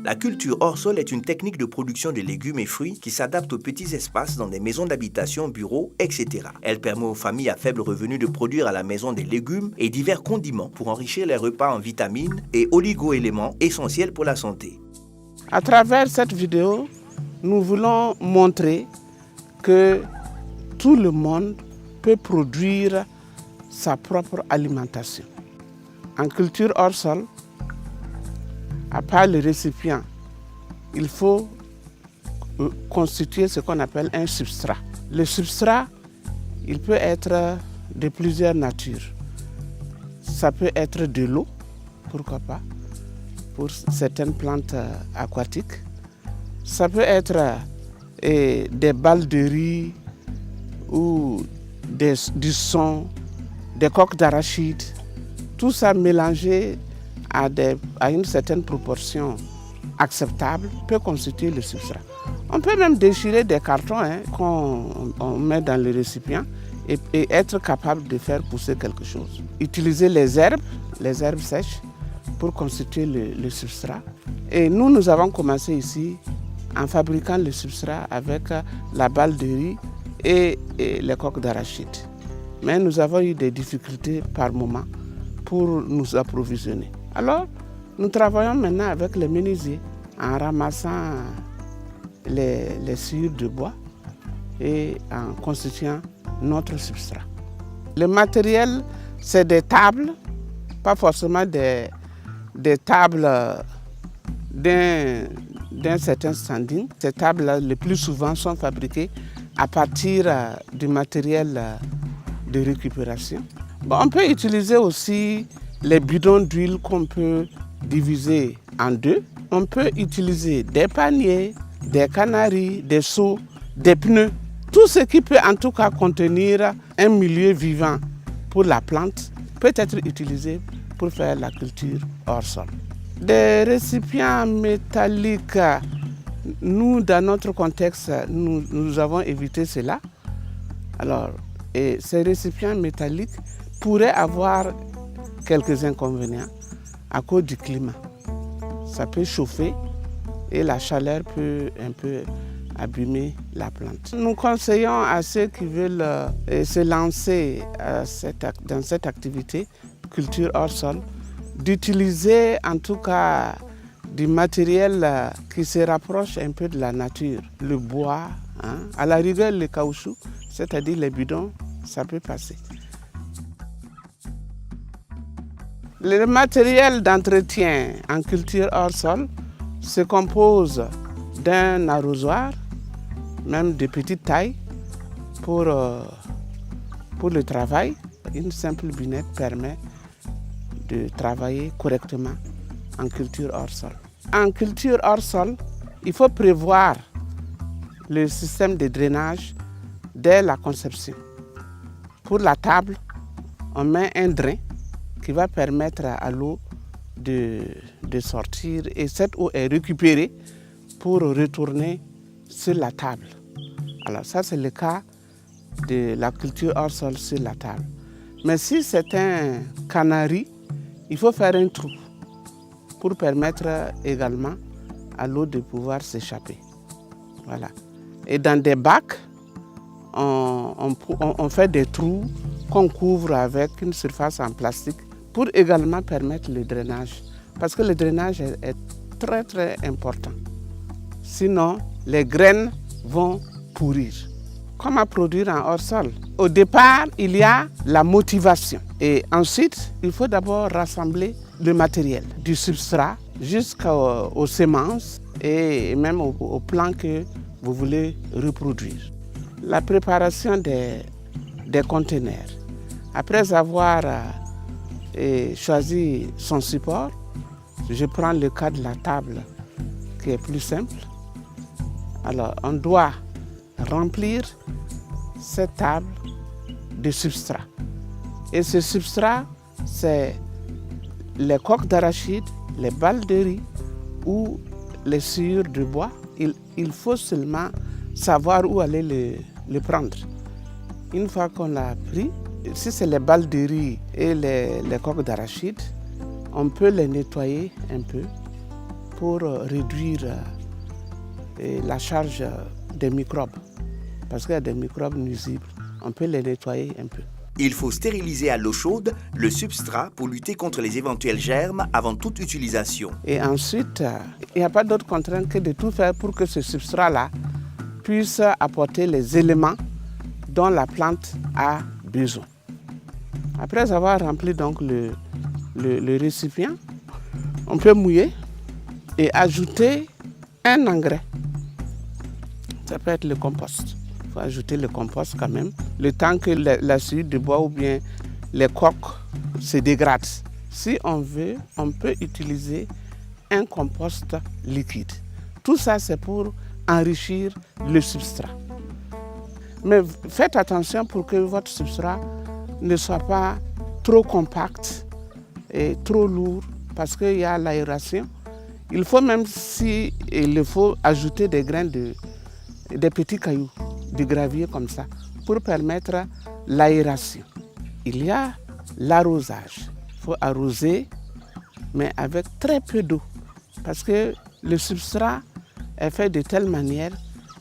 La culture hors sol est une technique de production de légumes et fruits qui s'adapte aux petits espaces dans des maisons d'habitation, bureaux, etc. Elle permet aux familles à faible revenu de produire à la maison des légumes et divers condiments pour enrichir les repas en vitamines et oligo-éléments essentiels pour la santé. À travers cette vidéo, nous voulons montrer que tout le monde peut produire sa propre alimentation. En culture hors sol, à part le récipient, il faut constituer ce qu'on appelle un substrat. Le substrat, il peut être de plusieurs natures. Ça peut être de l'eau, pourquoi pas, pour certaines plantes aquatiques. Ça peut être des balles de riz ou du son, des coques d'arachide. Tout ça mélangé à une certaine proportion acceptable peut constituer le substrat. On peut même déchirer des cartons qu'on met dans le récipient et être capable de faire pousser quelque chose. Utiliser les herbes sèches pour constituer le substrat. Et nous avons commencé ici en fabriquant le substrat avec la balle de riz et les coques d'arachide. Mais nous avons eu des difficultés par moment pour nous approvisionner. Alors, nous travaillons maintenant avec les menuisiers en ramassant les sciures de bois et en constituant notre substrat. Le matériel, c'est des tables, pas forcément des tables d'un certain standing. Ces tables-là, le plus souvent, sont fabriquées à partir du matériel de récupération. Bon, on peut utiliser aussi les bidons d'huile qu'on peut diviser en deux. On peut utiliser des paniers, des canaries, des seaux, des pneus. Tout ce qui peut en tout cas contenir un milieu vivant pour la plante peut être utilisé pour faire la culture hors sol. Des récipients métalliques, nous, dans notre contexte, nous avons évité cela. Alors, ces récipients métalliques pourraient avoir quelques inconvénients à cause du climat. Ça peut chauffer et la chaleur peut un peu abîmer la plante. Nous conseillons à ceux qui veulent se lancer dans cette activité, culture hors sol, d'utiliser en tout cas du matériel qui se rapproche un peu de la nature. Le bois, à la rigueur le caoutchouc, c'est-à-dire les bidons, ça peut passer. Le matériel d'entretien en culture hors sol se compose d'un arrosoir, même de petite taille, pour le travail. Une simple binette permet de travailler correctement en culture hors sol. En culture hors sol, il faut prévoir le système de drainage dès la conception. Pour la table, on met un drain qui va permettre à l'eau de sortir et cette eau est récupérée pour retourner sur la table. Alors ça, c'est le cas de la culture hors sol sur la table. Mais si c'est un canari, il faut faire un trou pour permettre également à l'eau de pouvoir s'échapper. Voilà. Et dans des bacs, on fait des trous qu'on couvre avec une surface en plastique pour également permettre le drainage. Parce que le drainage est très très important. Sinon, les graines vont pourrir. Comment produire en hors sol? Au départ, il y a la motivation. Et ensuite, il faut d'abord rassembler le matériel, du substrat jusqu'aux semences et même au plan que vous voulez reproduire. La préparation des conteneurs. Après avoir choisi son support, je prends le cas de la table qui est plus simple. Alors, on doit remplir cette table de substrat. Et ce substrat, c'est les coques d'arachide, les balles de riz ou les sciures de bois. Il faut seulement savoir où aller le prendre. Une fois qu'on l'a pris, si c'est les balles de riz et les coques d'arachide, on peut les nettoyer un peu pour réduire la charge des microbes. Parce qu'il y a des microbes nuisibles. On peut les nettoyer un peu. Il faut stériliser à l'eau chaude le substrat pour lutter contre les éventuels germes avant toute utilisation. Et ensuite, il n'y a pas d'autre contrainte que de tout faire pour que ce substrat-là puisse apporter les éléments dont la plante a besoin. Après avoir rempli donc le récipient, on peut mouiller et ajouter un engrais. Ça peut être le compost. Il faut ajouter le compost quand même, le temps que la suite de bois ou bien les coques se dégradent. Si on veut, on peut utiliser un compost liquide. Tout ça, c'est pour enrichir le substrat. Mais faites attention pour que votre substrat ne soit pas trop compact et trop lourd parce qu'il y a l'aération. Il faut même, il faut ajouter des grains des petits cailloux, de gravier comme ça, pour permettre l'aération. Il y a l'arrosage. Il faut arroser, mais avec très peu d'eau, parce que le substrat est fait de telle manière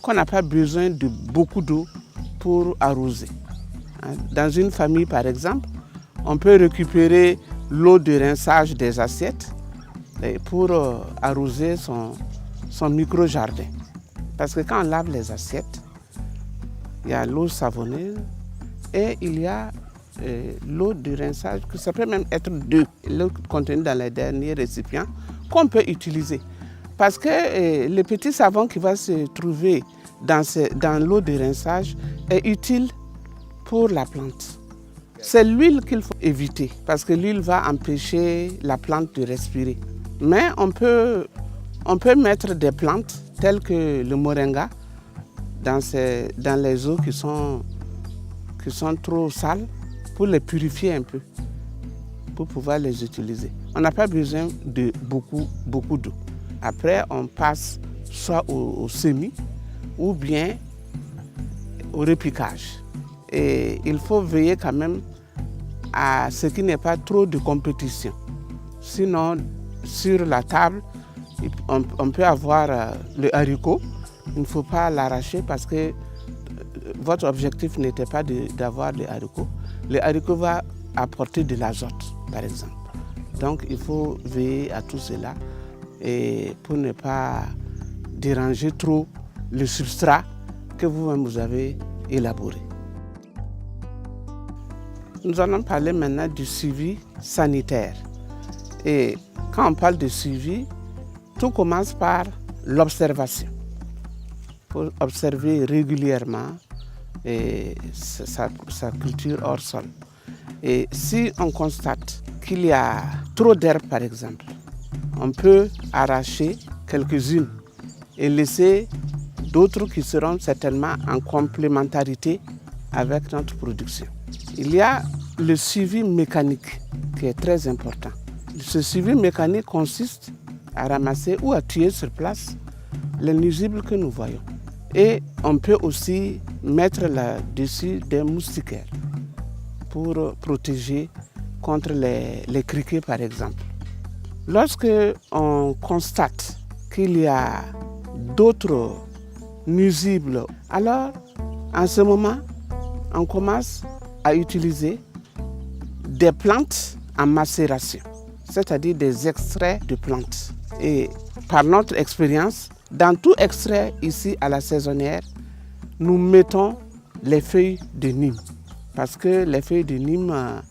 qu'on n'a pas besoin de beaucoup d'eau pour arroser. Dans une famille, par exemple, on peut récupérer l'eau de rinçage des assiettes pour arroser son micro-jardin. Parce que quand on lave les assiettes, il y a l'eau savonneuse et il y a l'eau de rinçage, que ça peut même être l'eau contenue dans les derniers récipients qu'on peut utiliser. Parce que le petit savon qui va se trouver dans l'eau de rinçage est utile pour la plante. C'est l'huile qu'il faut éviter parce que l'huile va empêcher la plante de respirer. Mais on peut mettre des plantes telles que le moringa dans les eaux qui sont trop sales pour les purifier un peu, pour pouvoir les utiliser. On n'a pas besoin de beaucoup d'eau. Après, on passe soit au semis ou bien au repiquage. Et il faut veiller quand même à ce qu'il n'y ait pas trop de compétition. Sinon, sur la table, on peut avoir le haricot. Il ne faut pas l'arracher parce que votre objectif n'était pas d'avoir le haricot. Le haricot va apporter de l'azote, par exemple. Donc, il faut veiller à tout cela et pour ne pas déranger trop le substrat que vous-même vous avez élaboré. Nous allons parler maintenant du suivi sanitaire. Et quand on parle de suivi, tout commence par l'observation. Il faut observer régulièrement sa culture hors sol. Et si on constate qu'il y a trop d'herbes, par exemple, on peut arracher quelques-unes et laisser d'autres qui seront certainement en complémentarité avec notre production. Il y a le suivi mécanique qui est très important. Ce suivi mécanique consiste à ramasser ou à tuer sur place les nuisibles que nous voyons. Et on peut aussi mettre là-dessus des moustiquaires pour protéger contre les criquets, par exemple. Lorsque on constate qu'il y a d'autres nuisibles, alors en ce moment, on commence à utiliser des plantes en macération, c'est-à-dire des extraits de plantes. Et par notre expérience, dans tout extrait ici à la saisonnière, nous mettons les feuilles de Nîmes parce que les feuilles de Nîmes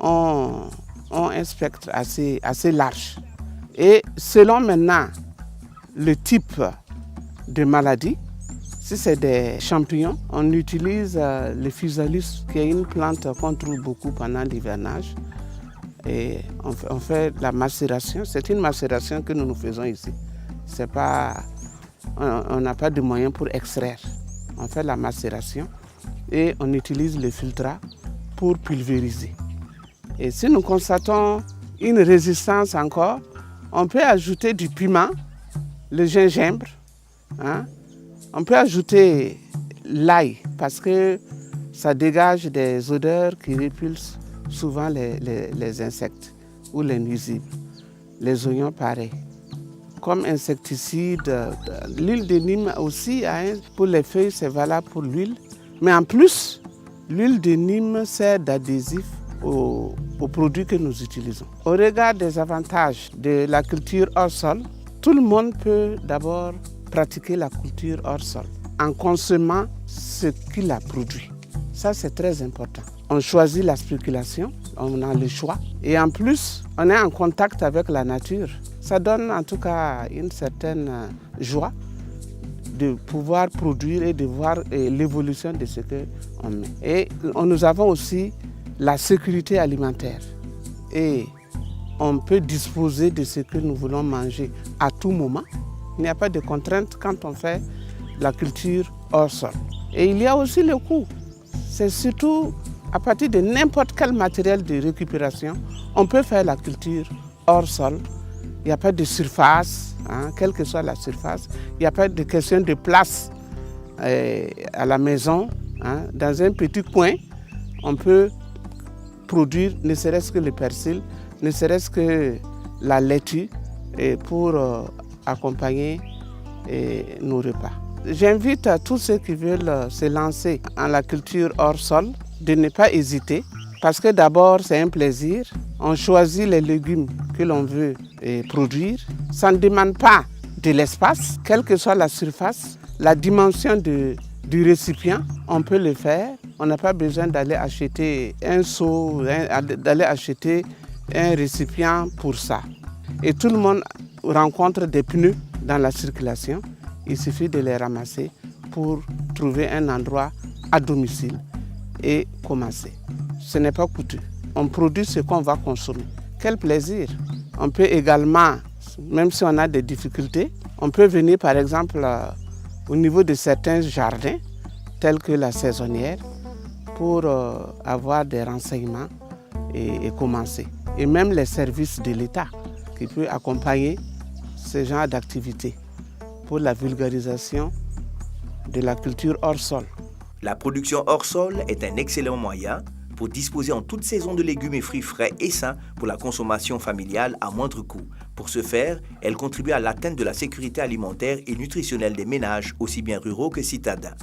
ont un spectre assez large. Et selon maintenant le type de maladie, si c'est des champignons, on utilise le physalis, qui est une plante qu'on trouve beaucoup pendant l'hivernage. Et on fait la macération. C'est une macération que nous faisons ici. C'est pas, on n'a pas de moyens pour extraire. On fait la macération et on utilise le filtrat pour pulvériser. Et si nous constatons une résistance encore, on peut ajouter du piment, le gingembre. On peut ajouter l'ail parce que ça dégage des odeurs qui répulsent souvent les insectes ou les nuisibles. Les oignons, pareil. comme insecticide. L'huile de Nîmes aussi, pour les feuilles, c'est valable pour l'huile. Mais en plus, l'huile de Nîmes sert d'adhésif aux produits que nous utilisons. Au regard des avantages de la culture hors sol, tout le monde peut d'abord pratiquer la culture hors sol en consommant ce qu'il a produit. Ça, c'est très important. On choisit la spéculation, on a le choix. Et en plus, on est en contact avec la nature. Ça donne en tout cas une certaine joie de pouvoir produire et de voir l'évolution de ce qu'on met. Et nous avons aussi la sécurité alimentaire. Et on peut disposer de ce que nous voulons manger à tout moment. Il n'y a pas de contrainte quand on fait la culture hors sol. Et il y a aussi le coût. C'est surtout à partir de n'importe quel matériel de récupération, on peut faire la culture hors sol. Il n'y a pas de surface, quelle que soit la surface. Il n'y a pas de question de place à la maison. Dans un petit coin, on peut produire ne serait-ce que le persil, ne serait-ce que la laitue pour accompagner nos repas. J'invite à tous ceux qui veulent se lancer en la culture hors sol de ne pas hésiter parce que d'abord c'est un plaisir. On choisit les légumes que l'on veut produire. Ça ne demande pas de l'espace, quelle que soit la surface, la dimension du récipient, on peut le faire. On n'a pas besoin d'aller acheter un seau, d'aller acheter un récipient pour ça. Et tout le monde rencontre des pneus dans la circulation. Il suffit de les ramasser pour trouver un endroit à domicile et commencer. Ce n'est pas coûteux. On produit ce qu'on va consommer. Quel plaisir! On peut également, même si on a des difficultés, on peut venir par exemple au niveau de certains jardins, tels que la saisonnière, pour avoir des renseignements et commencer. Et même les services de l'État qui peuvent accompagner ce genre d'activités pour la vulgarisation de la culture hors sol. La production hors sol est un excellent moyen pour disposer en toute saison de légumes et fruits frais et sains pour la consommation familiale à moindre coût. Pour ce faire, elle contribue à l'atteinte de la sécurité alimentaire et nutritionnelle des ménages, aussi bien ruraux que citadins.